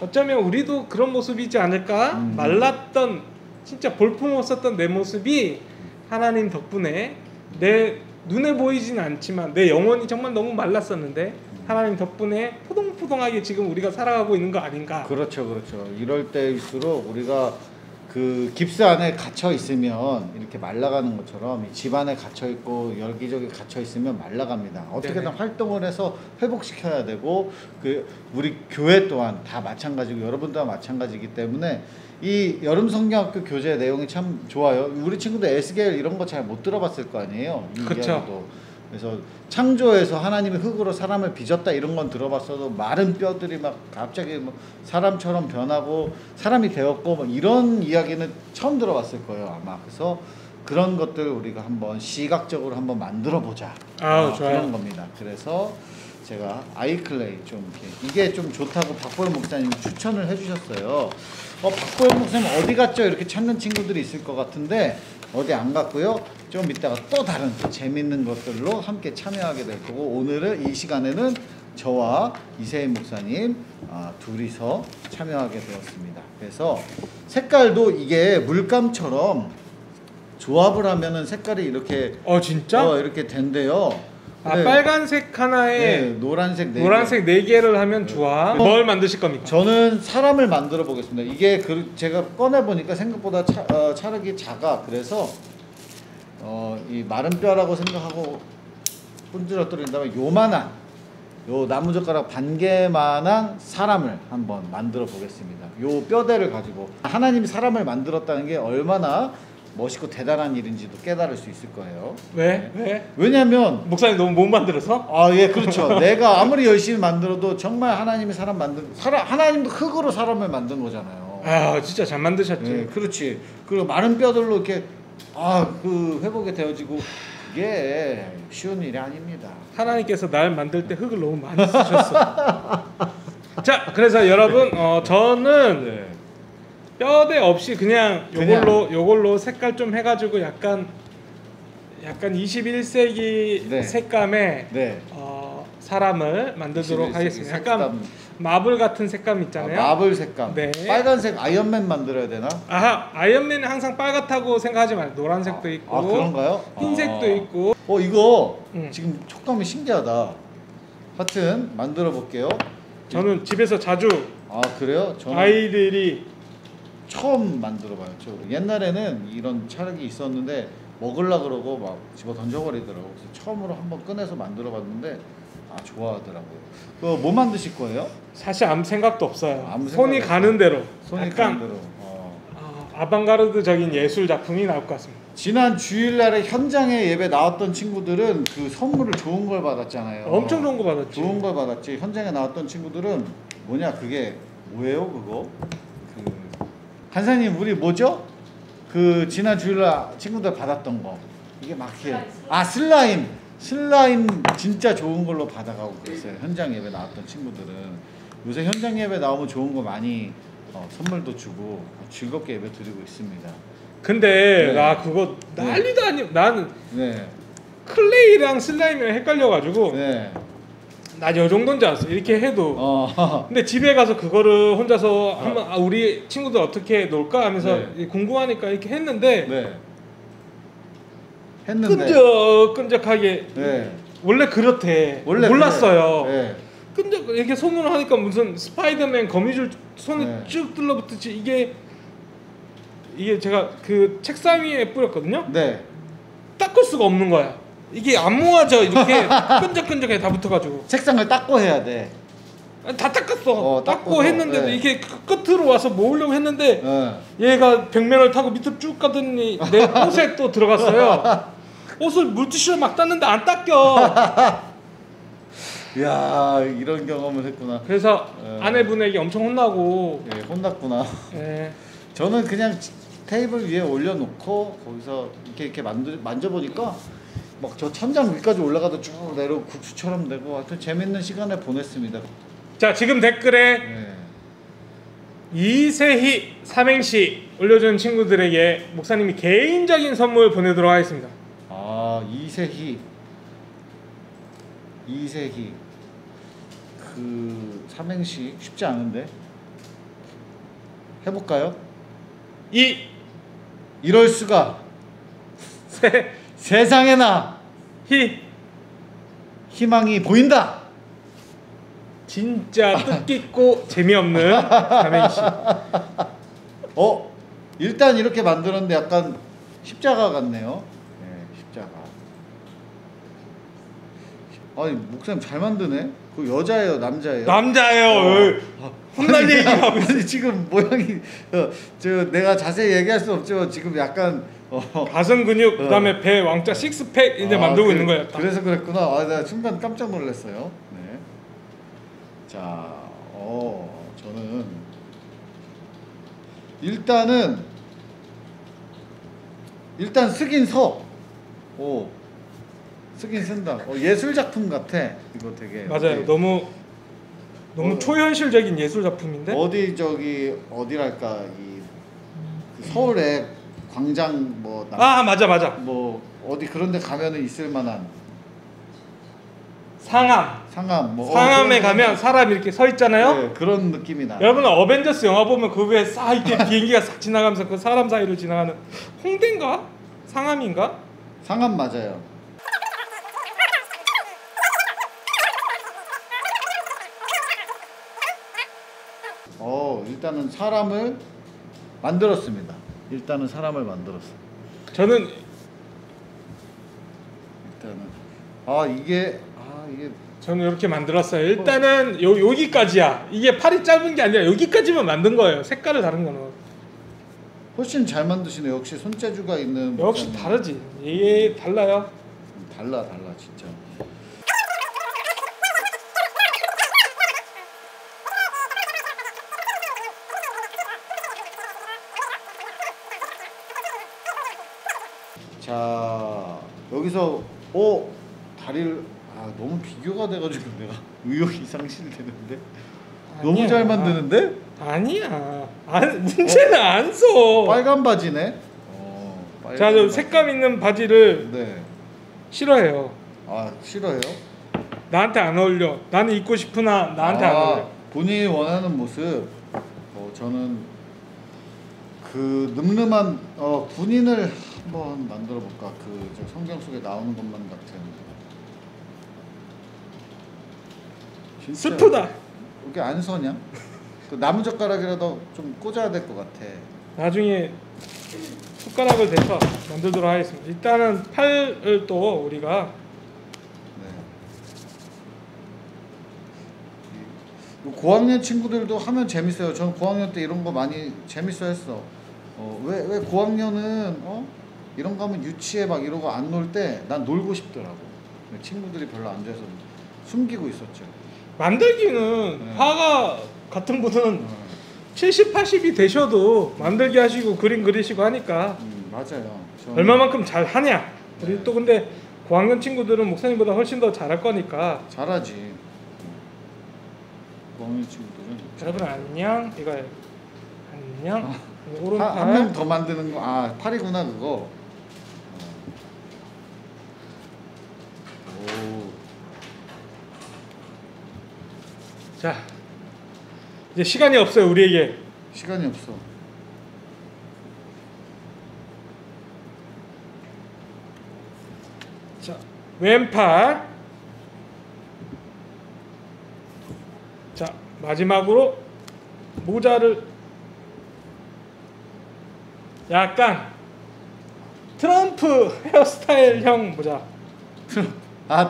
어쩌면 우리도 그런 모습이지 않을까? 말랐던 진짜 볼품없었던 내 모습이 하나님 덕분에 내 눈에 보이진 않지만 내 영혼이 정말 너무 말랐었는데 하나님 덕분에 포동포동하게 지금 우리가 살아가고 있는 거 아닌가? 그렇죠. 이럴 때일수록 우리가 그 깁스 안에 갇혀 있으면 이렇게 말라가는 것처럼 이 집 안에 갇혀 있고 여기저기 갇혀 있으면 말라갑니다. 어떻게든 네네. 활동을 해서 회복시켜야 되고 그 우리 교회 또한 다 마찬가지고 여러분 다 마찬가지이기 때문에 이 여름 성경학교 교재 내용이 참 좋아요. 우리 친구들 에스겔 이런 거 잘 못 들어봤을 거 아니에요. 이 그쵸. 이야기도. 그래서 창조에서 하나님이 흙으로 사람을 빚었다 이런 건 들어봤어도 마른 뼈들이 막 갑자기 뭐 사람처럼 변하고 사람이 되었고 뭐 이런 이야기는 처음 들어봤을 거예요 아마. 그래서 그런 것들 우리가 한번 시각적으로 한번 만들어 보자. 좋아요. 그런 겁니다. 그래서 제가 아이클레이 좀 이게 좀 좋다고 박보영 목사님이 추천을 해주셨어요. 박보영 목사님 어디 갔죠? 이렇게 찾는 친구들이 있을 것 같은데 어디 안 갔고요. 좀 이따가 또 다른 재밌는 것들로 함께 참여하게 될 거고 오늘은 이 시간에는 저와 이세인 목사님 둘이서 참여하게 되었습니다. 그래서 색깔도 이게 물감처럼 조합을 하면은 색깔이 이렇게 진짜? 이렇게 된대요. 네. 빨간색 하나에 노란색 4개를 하면 좋아. 뭘 만드실 겁니까? 저는 사람을 만들어 보겠습니다. 이게 제가 꺼내 보니까 생각보다 차력이 작아. 그래서 이 마른 뼈라고 생각하고 분질러뜨린 다음에 요만한 요 나무젓가락 반 개만한 사람을 한번 만들어 보겠습니다. 요 뼈대를 가지고 하나님이 사람을 만들었다는 게 얼마나 멋있고 대단한 일인지도 깨달을 수 있을 거예요. 왜? 네. 왜? 왜냐면 목사님 너무 못 만들어서? 예, 그렇죠. 내가 아무리 열심히 만들어도 정말 하나님이 하나님도 흙으로 사람을 만든 거잖아요. 진짜 잘 만드셨지. 네, 그렇지. 그리고 마른 뼈들로 이렇게 그 회복이 되어지고 그게 쉬운 일이 아닙니다. 하나님께서 날 만들 때 흙을 너무 많이 쓰셨어. 자, 그래서 여러분, 저는 뼈대 없이 그냥 요걸로 색깔 좀 해가지고 약간 21세기 색감의 사람을 만들도록 하겠습니다. 약간 마블 같은 색감 있잖아요. 마블 색감. 네. 빨간색 아이언맨 만들어야 되나? 아이언맨은 항상 빨갛다고 생각하지 말고 노란색도 있고 그런가요? 흰색도 있고. 이거 지금 촉감이 신기하다. 하여튼 만들어 볼게요. 저는 집에서 자주 그래요? 저는 아이들이 처음 만들어봐요. 옛날에는 이런 차력이 있었는데 먹으려고 그러고 막 집어 던져버리더라고요. 그래서 처음으로 한번 꺼내서 만들어봤는데 좋아하더라고요. 뭐 만드실 거예요? 사실 아무 생각도 없어요. 아무 손이 생각 가는 대로. 손이 약간 가는 대로. 아방가르드적인 예술 작품이 나올 것 같습니다. 지난 주일날에 현장에 예배 나왔던 친구들은 그 선물을 좋은 걸 받았잖아요. 엄청 좋은 거 받았지. 좋은 걸 받았지. 현장에 나왔던 친구들은 그게 뭐예요 그거? 간사님 우리 뭐죠? 그 지난 주일날 친구들 받았던 거 이게 막히게. 아 슬라임. 슬라임 진짜 좋은 걸로 받아가고 그랬어요. 현장 예배 나왔던 친구들은 요새 현장 예배 나오면 좋은 거 많이 선물도 주고 즐겁게 예배 드리고 있습니다. 근데 네. 나 그거 난리도 아니고 나는 네. 클레이랑 슬라임이랑 헷갈려가지고 네. 나 요 정도인 줄 알았어. 이렇게 해도. 어. 근데 집에 가서 그거를 혼자서 한번 우리 친구들 어떻게 놀까 하면서 네. 궁금하니까 이렇게 했는데 네. 했는데. 끈적하게 네. 원래 그렇대. 원래 몰랐어요. 그래. 네. 끈적 이렇게 손으로 하니까 무슨 스파이더맨 거미줄 손에 네. 쭉 들러붙듯이 이게 제가 그 책상 위에 뿌렸거든요. 네. 닦을 수가 없는 거야. 이게 안 모아져. 이렇게 끈적끈적해 다 붙어가지고. 책상을 닦고 해야 돼. 다 닦았어. 닦고 닦고서, 했는데도 네. 이게 끝으로 와서 모으려고 했는데 네. 얘가 벽면을 타고 밑으로 쭉 가더니 내 옷에 또 들어갔어요. 옷을 물티슈로 막 땄는데 안 닦여. 이야 이런 경험을 했구나. 그래서 네. 아내분에게 엄청 혼나고. 예, 혼났구나. 예. 저는 그냥 테이블 위에 올려놓고 거기서 이렇게 만져보니까 막 저 천장 위까지 올라가도 쭉 내려 국수처럼 되고 하여튼 재밌는 시간을 보냈습니다. 자 지금 댓글에 네. 이세희 삼행시 올려준 친구들에게 목사님이 개인적인 선물 보내도록 하겠습니다. 아 이세희 그 삼행시 쉽지 않은데 해볼까요? 이럴 수가 세상에나 희망이 보인다. 진짜 뜻깊고 재미없는 삼행시. 일단 이렇게 만들었는데 약간 십자가 같네요. 네, 십자가. 아니 목사님 잘 만드네. 그 여자예요, 남자예요? 남자예요. 혼날 얘기하고 아니 지금 모양이 내가 자세히 얘기할 수 없지만 지금 약간 가슴 근육 그다음에 배 왕자 식스팩 이제 만들고 있는 거예요. 그래서 그랬구나. 나 순간 깜짝 놀랐어요. 네. 자, 저는 일단 쓰긴 서. 쓰긴 쓴다. 예술 작품 같아. 이거 되게 맞아요. 너무 초현실적인 예술 작품인데. 어디랄까 그 서울에 광장 맞아. 뭐 어디 그런데 가면은 있을 만한 상암 상암에 가면 사람 이렇게 서 있잖아요. 네, 그런 느낌이 나. 여러분 어벤져스 영화 보면 그 위에 싹 이렇게 비행기가 싹 지나가면서 그 사람 사이로 지나가는 홍대인가 상암인가? 상암 맞아요. 일단은 사람을 만들었습니다. 저는 이게 저는 이렇게 만들었어요. 일단은 여기까지야. 이게 팔이 짧은 게 아니라 여기까지만 만든 거예요. 색깔을 다른 거는. 훨씬 잘 만드시네. 역시 손재주가 있는. 역시 목사님. 다르지. 이게 달라요. 달라 진짜. 자 여기서 다리를 너무 비교가 돼가지고 내가 의욕이 상실되는데. 너무 잘 만드는데? 아니야. 문제는 안 써. 빨간 바지네. 자, 저 색감 있는 바지를 네. 싫어해요. 싫어해요? 나한테 안 어울려. 나는 입고 싶으나 나한테 안 어울려. 본인이 원하는 모습. 저는 그 늠름한 군인을 한번 만들어 볼까. 저 성경 속에 나오는 것만 같은. 진짜 슬프다. 이렇게 안 서냐? 그 나무젓가락이라도 좀 꽂아야 될 것 같아. 나중에 숟가락을 대서 만들도록 하겠습니다. 일단은 팔을 또 우리가 고학년 친구들도 하면 재밌어요. 저는 고학년 때 이런 거 많이 재밌어 했어. 왜 고학년은 이런 거 하면 유치해 막 이러고 안 놀 때 난 놀고 싶더라고. 친구들이 별로 안 좋아해서 숨기고 있었죠. 만들기는 화가 같은 분은 70, 80이 되셔도 만들기 하시고 그림 그리시고 하니까 맞아요. 얼마만큼 잘 하냐. 우리 또 근데 고학년 친구들은 목사님보다 훨씬 더 잘할 거니까. 잘하지. 고학년 친구들은. 여러분 안녕. 이거 안녕. 오른팔. 한 명 더 만드는 거. 아, 팔이구나 그거. 오. 자, 이제 시간이 없어요 우리에게. 시간이 없어. 자, 왼팔. 자, 마지막으로 모자를 약간 트럼프 헤어스타일형 모자.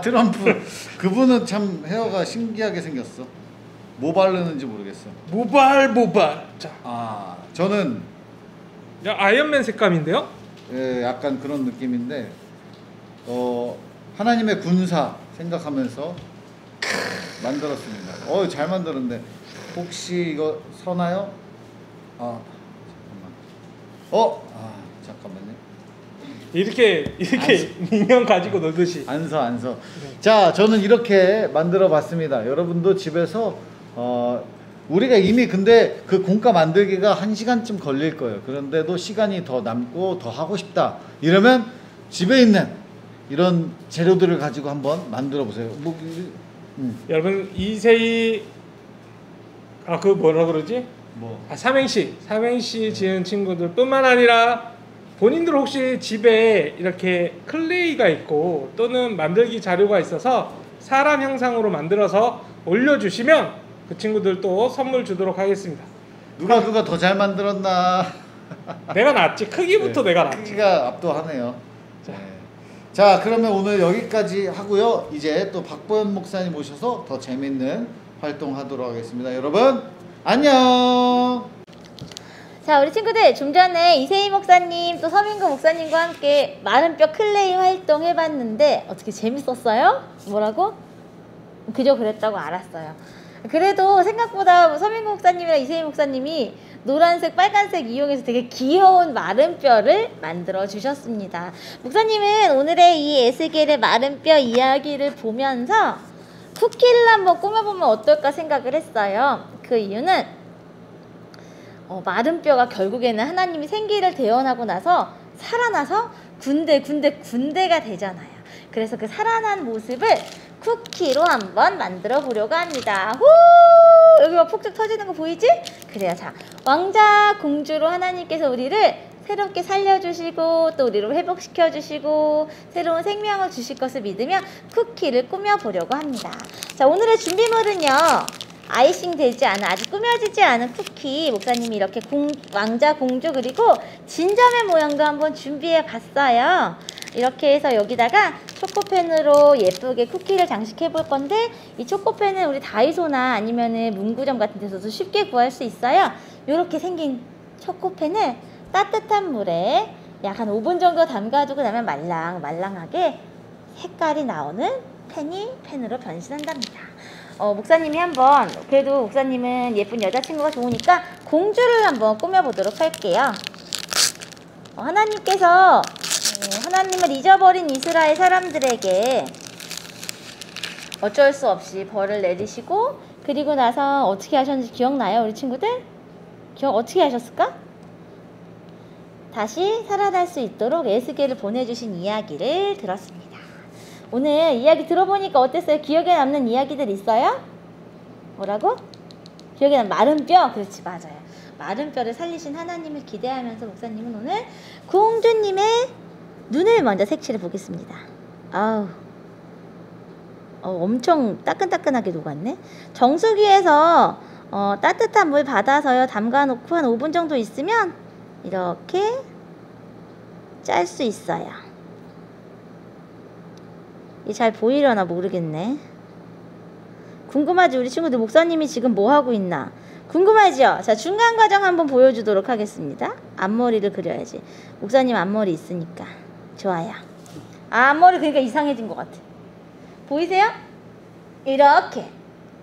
트럼프. 그분은 참 헤어가 신기하게 생겼어. 뭐 바르는지 모르겠어. 모발. 자, 저는 아이언맨 색감인데요? 예, 약간 그런 느낌인데 하나님의 군사 생각하면서 만들었습니다. 잘 만들었는데 혹시 이거 서나요? 잠깐만요. 이렇게 인형 가지고 놀듯이. 안 서. 자, 저는 이렇게 만들어 봤습니다. 여러분도 집에서 우리가 이미 근데 그 공과 만들기가 1시간쯤 걸릴 거예요. 그런데도 시간이 더 남고 더 하고 싶다 이러면 집에 있는 이런 재료들을 가지고 한번 만들어 보세요. 여러분 이세희 그 뭐라 그러지? 삼행시 지은 친구들 뿐만 아니라 본인들 혹시 집에 이렇게 클레이가 있고 또는 만들기 자료가 있어서 사람 형상으로 만들어서 올려주시면 그 친구들도 선물 주도록 하겠습니다. 누가 더 잘 만들었나? 내가 낫지. 크기부터 내가 낫지. 크기가 압도하네요. 자, 그러면 오늘 여기까지 하고요. 이제 또 박보현 목사님 모셔서 더 재밌는 활동하도록 하겠습니다. 여러분 안녕. 자, 우리 친구들 좀 전에 이세희 목사님 또 서민구 목사님과 함께 마른뼈 클레이 활동 해봤는데 어떻게 재밌었어요? 뭐라고? 그저 그랬다고 알았어요. 그래도 생각보다 서민구 목사님이랑 이세희 목사님이 노란색, 빨간색 이용해서 되게 귀여운 마른뼈를 만들어 주셨습니다. 목사님은 오늘의 이 에스겔의 마른뼈 이야기를 보면서 쿠키를 한번 꾸며보면 어떨까 생각을 했어요. 그 이유는 마른뼈가 결국에는 하나님이 생기를 대원하고 나서 살아나서 군대가 되잖아요. 그래서 그 살아난 모습을 쿠키로 한번 만들어 보려고 합니다. 후! 여기 막 폭죽 터지는 거 보이지? 그래요. 자, 왕자 공주로 하나님께서 우리를 새롭게 살려주시고 또 우리를 회복시켜주시고 새로운 생명을 주실 것을 믿으며 쿠키를 꾸며보려고 합니다. 자, 오늘의 준비물은요, 아이싱 되지 않은, 아직 꾸며지지 않은 쿠키, 목사님이 이렇게 왕자 공주 그리고 진저맨 모양도 한번 준비해 봤어요. 이렇게 해서 여기다가 초코펜으로 예쁘게 쿠키를 장식해 볼 건데, 이 초코펜은 우리 다이소나 아니면은 문구점 같은 데서도 쉽게 구할 수 있어요. 이렇게 생긴 초코펜을 따뜻한 물에 약 한 5분 정도 담가두고 나면 말랑말랑하게 색깔이 나오는 펜으로 변신한답니다. 목사님이 한번, 그래도 목사님은 예쁜 여자친구가 좋으니까 공주를 한번 꾸며보도록 할게요. 하나님께서 하나님을 잊어버린 이스라엘 사람들에게 어쩔 수 없이 벌을 내리시고, 그리고 나서 어떻게 하셨는지 기억나요, 우리 친구들? 어떻게 하셨을까? 다시 살아날 수 있도록 에스겔을 보내주신 이야기를 들었습니다. 오늘 이야기 들어보니까 어땠어요? 기억에 남는 이야기들 있어요? 뭐라고? 기억에 남는 마른 뼈? 그렇지, 맞아요. 마른 뼈를 살리신 하나님을 기대하면서 목사님은 오늘 공주님의 눈을 먼저 색칠해 보겠습니다. 엄청 따끈따끈하게 녹았네. 정수기에서 따뜻한 물 받아서요 담가놓고 한 5분 정도 있으면 이렇게 짤 수 있어요. 이게 잘 보이려나 모르겠네. 궁금하지? 우리 친구들 목사님이 지금 뭐 하고 있나 궁금하죠? 자, 중간 과정 한번 보여주도록 하겠습니다. 앞머리를 그려야지. 목사님 앞머리 있으니까. 좋아요. 앞머리 그러니까 이상해진 것 같아. 보이세요? 이렇게.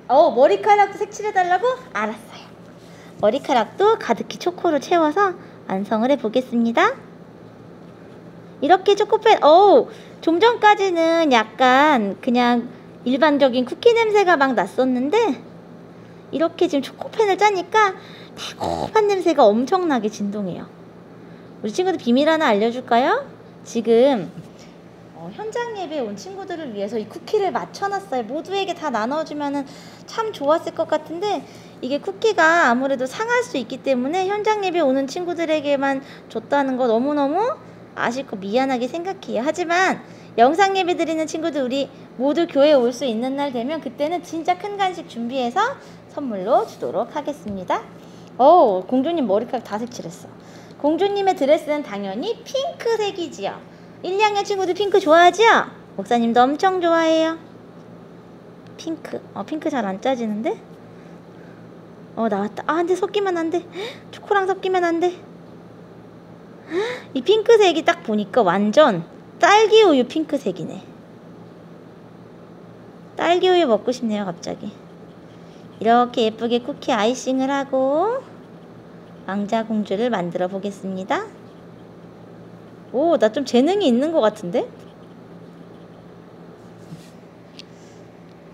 머리카락도 색칠해달라고? 알았어요. 머리카락도 가득히 초코로 채워서 완성을 해보겠습니다. 이렇게 초코펜, 좀 전까지는 약간 그냥 일반적인 쿠키 냄새가 막 났었는데 이렇게 지금 초코펜을 짜니까 달콤한 냄새가 엄청나게 진동해요. 우리 친구들 비밀 하나 알려줄까요? 지금 현장 예배에 온 친구들을 위해서 이 쿠키를 맞춰놨어요. 모두에게 다 나눠주면 참 좋았을 것 같은데 이게 쿠키가 아무래도 상할 수 있기 때문에 현장 예배 오는 친구들에게만 줬다는 거 너무너무 아쉽고 미안하게 생각해요. 하지만 영상 예배 드리는 친구들 우리 모두 교회에 올 수 있는 날 되면 그때는 진짜 큰 간식 준비해서 선물로 주도록 하겠습니다. 공주님 머리카락 다 색칠했어. 공주님의 드레스는 당연히 핑크색이지요. 1, 2학년 친구들 핑크 좋아하죠? 목사님도 엄청 좋아해요. 핑크. 핑크 잘 안 짜지는데? 나왔다. 근데 섞이면 안 돼. 초코랑 섞이면 안 돼. 이 핑크색이 딱 보니까 완전 딸기우유 핑크색이네. 딸기우유 먹고 싶네요, 갑자기. 이렇게 예쁘게 쿠키 아이싱을 하고 왕자공주를 만들어 보겠습니다. 나 좀 재능이 있는 것 같은데?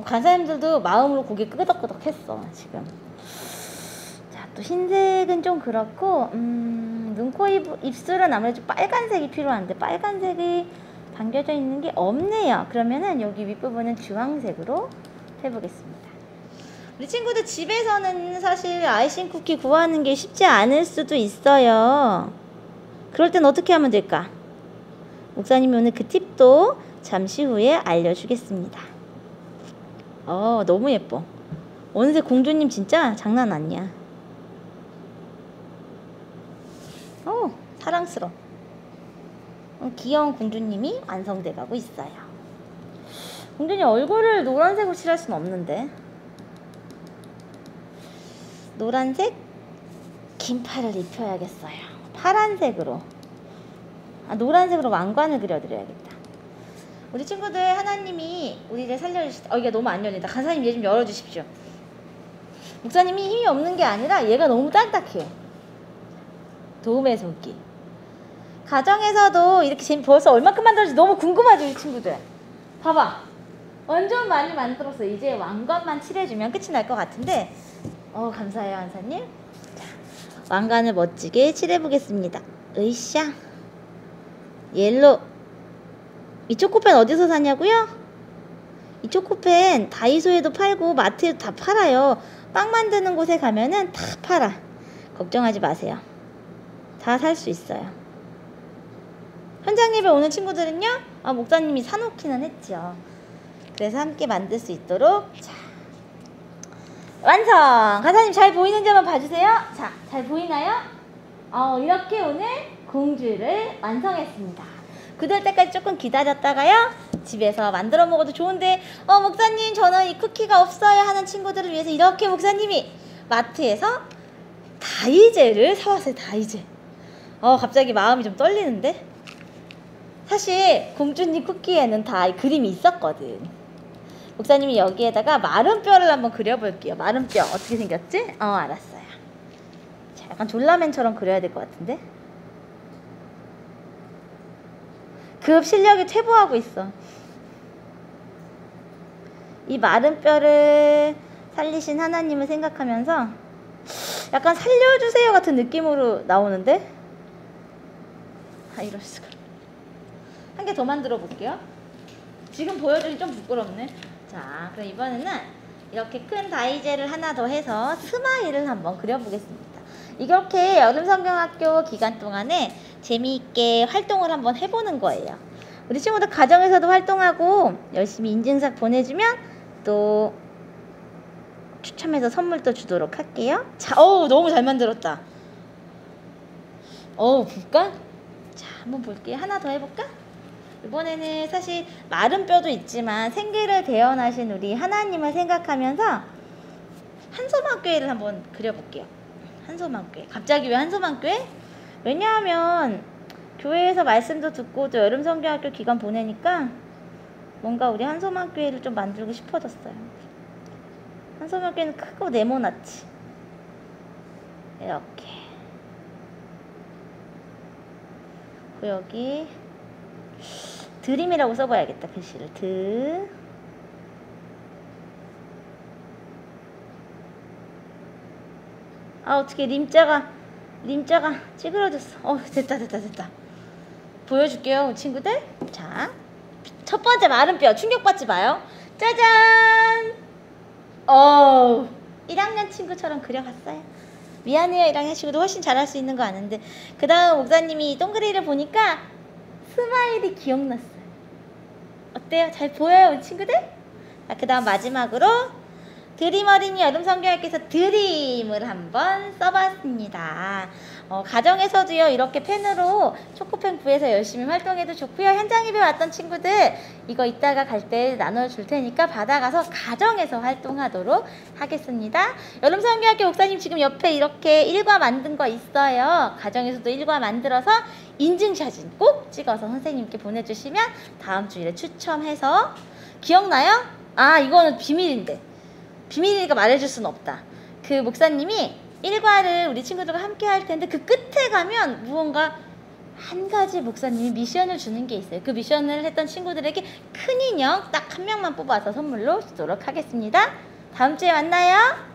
간사님들도 마음으로 고개 끄덕끄덕 했어, 지금. 자, 또 흰색은 좀 그렇고, 눈, 코, 입술은 아무래도 빨간색이 필요한데, 빨간색이 담겨져 있는 게 없네요. 그러면은 여기 윗부분은 주황색으로 해보겠습니다. 우리 친구들 집에서는 사실 아이싱 쿠키 구하는 게 쉽지 않을 수도 있어요. 그럴 땐 어떻게 하면 될까? 목사님이 오늘 그 팁도 잠시 후에 알려주겠습니다. 너무 예뻐. 어느새 공주님 진짜 장난 아니야. 사랑스러워. 귀여운 공주님이 완성돼 가고 있어요. 공주님 얼굴을 노란색으로 칠할 수는 없는데. 노란색 긴팔을 입혀야겠어요. 파란색으로 노란색으로 왕관을 그려드려야겠다. 우리 친구들 하나님이 우리를 살려주시다. 이게 너무 안 열린다. 간사님 얘 좀 열어주십시오. 목사님이 힘이 없는 게 아니라 얘가 너무 딱딱해요. 도움의 손길. 가정에서도 이렇게 벌써 얼마큼 만들어질지 너무 궁금하죠, 우리 친구들. 봐봐, 완전 많이 만들었어. 이제 왕관만 칠해주면 끝이 날 것 같은데 감사해요, 한사님. 자, 왕관을 멋지게 칠해보겠습니다. 으쌰. 옐로. 이 초코펜 어디서 사냐고요? 이 초코펜 다이소에도 팔고 마트에도 다 팔아요. 빵 만드는 곳에 가면은 다 팔아. 걱정하지 마세요. 다 살 수 있어요. 현장 예배 오는 친구들은요, 목사님이 사놓기는 했죠. 그래서 함께 만들 수 있도록. 자, 완성! 가사님 잘 보이는지 한번 봐주세요. 자, 잘 보이나요? 이렇게 오늘 공주를 완성했습니다. 굳을 때까지 조금 기다렸다가요, 집에서 만들어 먹어도 좋은데 목사님 저는 이 쿠키가 없어요 하는 친구들을 위해서 이렇게 목사님이 마트에서 다이제를 사왔어요. 다이제. 갑자기 마음이 좀 떨리는데? 사실 공주님 쿠키에는 다 그림이 있었거든. 목사님이 여기에다가 마른 뼈를 한번 그려볼게요. 마른 뼈 어떻게 생겼지? 알았어요. 자, 약간 졸라맨처럼 그려야 될 것 같은데? 급 실력이 퇴보하고 있어. 이 마른 뼈를 살리신 하나님을 생각하면서 약간 살려주세요 같은 느낌으로 나오는데? 이럴 수가. 한 개 더 만들어 볼게요. 지금 보여주기 좀 부끄럽네. 자, 그럼 이번에는 이렇게 큰 다이제를 하나 더 해서 스마일을 한번 그려보겠습니다. 이렇게 여름성경학교 기간 동안에 재미있게 활동을 한번 해보는 거예요. 우리 친구들 가정에서도 활동하고 열심히 인증샷 보내주면 또 추첨해서 선물도 주도록 할게요. 자, 너무 잘 만들었다. 볼까? 자, 한번 볼게요. 하나 더 해볼까? 이번에는 사실 마른 뼈도 있지만 생기를 대언하신 우리 하나님을 생각하면서 한소망교회를 한번 그려볼게요. 한소망교회. 갑자기 왜 한소망교회? 왜냐하면 교회에서 말씀도 듣고 또 여름성경학교 기간 보내니까 뭔가 우리 한소망교회를 좀 만들고 싶어졌어요. 한소망교회는 크고 네모났지. 이렇게. 여기 드림이라고 써봐야겠다. 글씨를 아 어떻게 림자가 찌그러졌어. 됐다. 보여줄게요 친구들. 자, 첫 번째 마른 뼈 충격받지 마요. 짜잔. 1학년 친구처럼 그려봤어요. 미안해요. 1학년 친구도 훨씬 잘할 수 있는 거 아는데. 그 다음 목사님이 동그리를 보니까 스마일이 기억났어요. 어때요? 잘 보여요 우리 친구들? 그 다음 마지막으로 드림 어린이 여름 성경학교에서 드림을 한번 써봤습니다. 가정에서도요 이렇게 펜으로 초코펜 구해서 열심히 활동해도 좋고요. 현장 예배 왔던 친구들 이거 이따가 갈 때 나눠줄 테니까 받아가서 가정에서 활동하도록 하겠습니다. 여름 성경학교 목사님 지금 옆에 이렇게 일과 만든 거 있어요. 가정에서도 일과 만들어서 인증사진 꼭 찍어서 선생님께 보내주시면 다음 주일에 추첨해서. 기억나요? 이거는 비밀이니까 말해줄 수는 없다. 그 목사님이 일과를 우리 친구들과 함께 할 텐데 그 끝에 가면 무언가 한 가지 목사님이 미션을 주는 게 있어요. 그 미션을 했던 친구들에게 큰 인형 딱 한 명만 뽑아서 선물로 주도록 하겠습니다. 다음 주에 만나요.